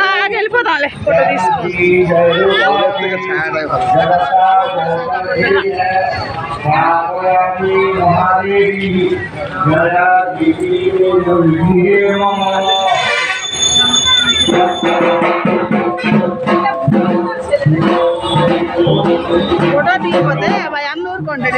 అలాగే వెళ్ళిపోదాంలే ఫోటో తీసుకుని. ఫోటో తీయకపోతే అన్న ఊరుకోండి.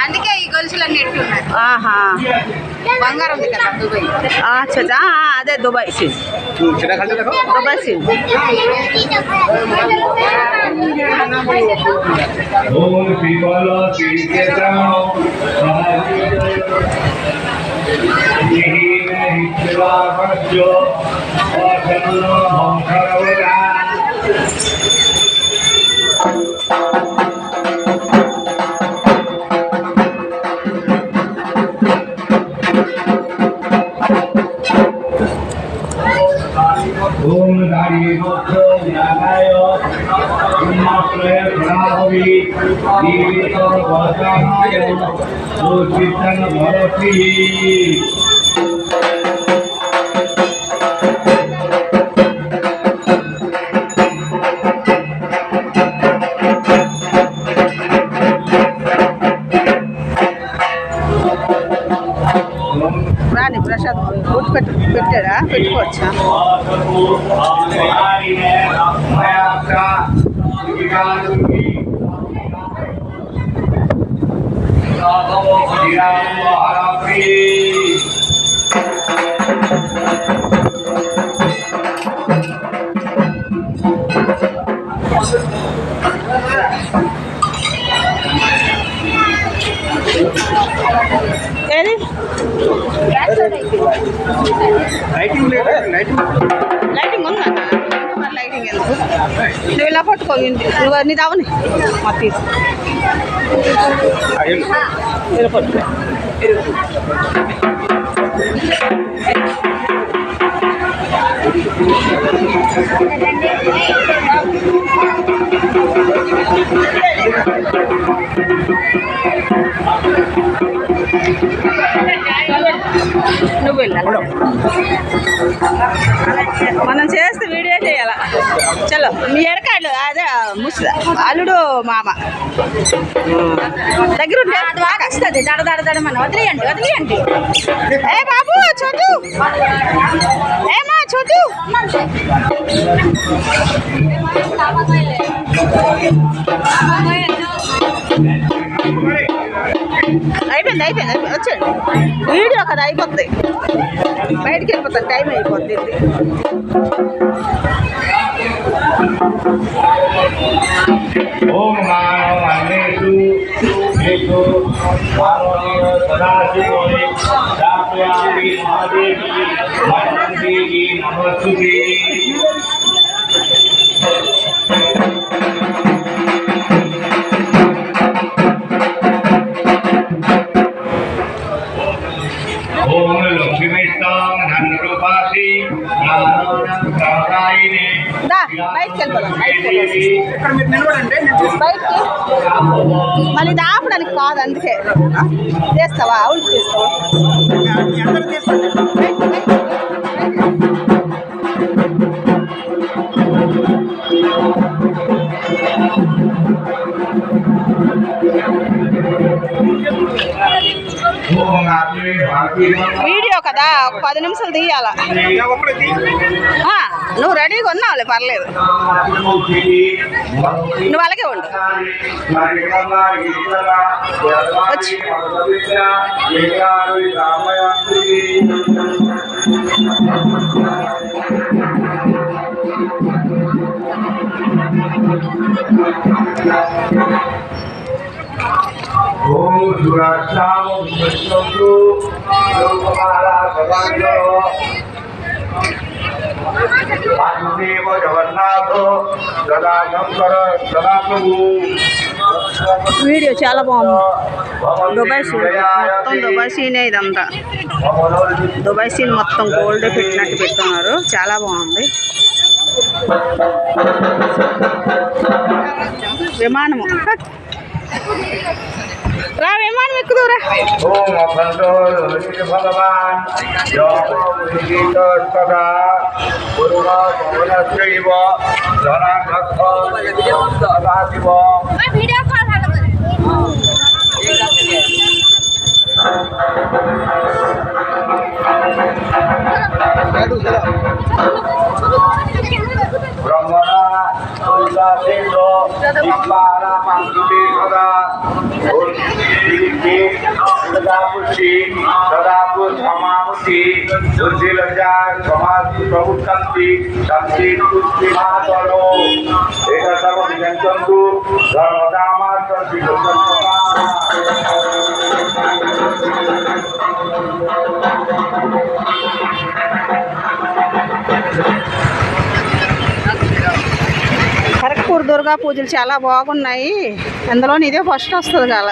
అందుకే ఈ గొలుసులన్నీ ఎట్టు ఉన్నాయి. బంగారం ఉంది కదా దుబాయ్. అదే దుబాయ్ సీన్. Dubai scene. రాని ప్రసాద్ బొట్టు పెట్టాడా? పెట్టుకోవచ్చా? ఏది లైటింగ్ ఉందా? మరి లైటింగ్ ఎందుకు? నువ్వు ఇలా పట్టుకో. నువ్వు నీ దావని మా తీసు ఇలా పట్టుకో. నువ్వు వెళ్ళాలి. మనం చేస్తే వీడియో చేయాల. చలో మీ ఎడకాళ్ళు అదే ముసలి అల్లుడు మామ దగ్గర ఉంటే అది బాగా వస్తుంది. దడదడదడమని వదిలేయండి వదిలేయండి. ఏ బాబు చోటు, ఏమా చోటు. అయిపోయింది వచ్చేయండి. వీడియో కదా అయిపోతుంది. బయటికి వెళ్ళిపోతుంది. టైం అయిపోతుంది. బయటికి వెళ్ళిపోదాం. బయటికి మళ్ళీ ఇది ఆపడానికి కాదు. అందుకే చేస్తావా? అవును తీస్తావా? వీడియో కదా, ఒక 10 నిమిషాలు తీయాలా. నువ్వు రెడీగా ఉన్నావులే, పర్లేదు. నువ్వు అలాగే ఉండు. వచ్చి वासुदेव जगन्नाथ सदा शंकर सदा प्रभु వీడియో చాలా బాగుంది. దుబాయ్ సీన్ మొత్తం దుబాయ్ సీనే ఇదంతా. దుబాయ్ సీన్ మొత్తం గోల్డ్ పెట్టినట్టు పెట్టున్నారు. చాలా బాగుంది. విమానము రా, విమానం ఎక్కుదూరా. ఖరగ్పూర్ దుర్గా పూజలు చాలా బాగున్నాయి. అందులో ఇదే ఫస్ట్ వస్తుంది కాల.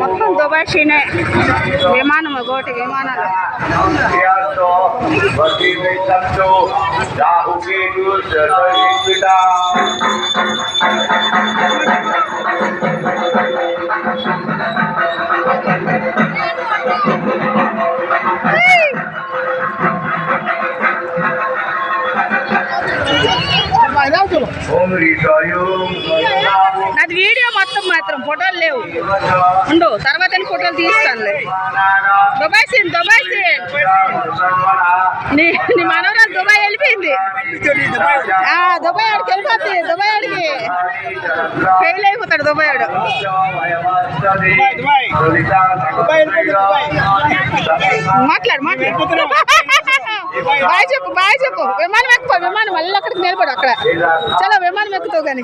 మొత్తం దుబాయ్ సీనే. విమానం గోటి విమానాలు. అది వీడియో మొత్తం మాత్రం ఫోటోలు లేవు. ఉండు, తర్వాత ఫోటోలు తీస్తానులే. Dubai scene Dubai scene. నీ మనవరాలు దుబాయ్ వెళ్ళిపోయింది. దుబాయ్ ఆడికి వెళ్ళిపోతుంది. దుబాయ్ ఆడికి ఫెయిల్ అయిపోతాడు. దుబాయ్ ఆడు మాట్లాడు బాయ్ చెప్పు బాయ్ చెప్పు. విమానం ఎక్కువ. విమానం మళ్ళీ అక్కడికి నిలబడు. అక్కడ చాలా విమానం ఎక్కుతావు కానీ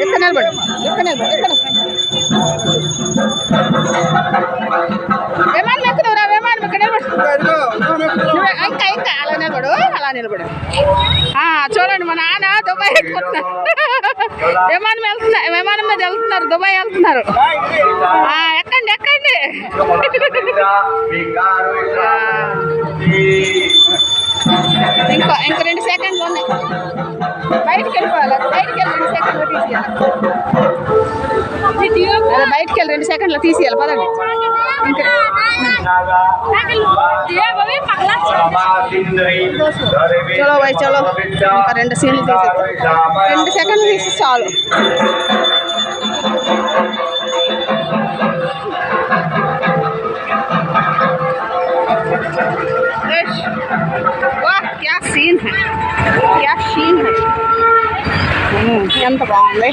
ఎక్క నిలబడు. విమానం ఎక్కుతావురా. విమానం ఎక్కడ నిలబడు. ఇంకా అలా నిలబడు. చూడండి, మా నాన్న దుబాయ్ ఎక్కుతున్నారు. విమానం మీద వెళ్తున్నారు. దుబాయ్ వెళ్తున్నారు. ఎక్కండి ఎక్కండి. ఇంకా 2 సెకండ్లు ఉన్నాయి. బయటికి వెళ్ళిపోవాలి. బయటికి వెళ్ళి 2 సెకండ్లు తీసేయాలి. బయటికి వెళ్ళి 2 సెకండ్లు తీసేయాలి. పదండి. చలో బాయ్ చలో. ఇంకా 2 సీన్లు తీసేస్తాం. 2 సెకండ్లు తీసి చాలు. क्या सीन है, क्या सीन है. ఎంత బాగుంది.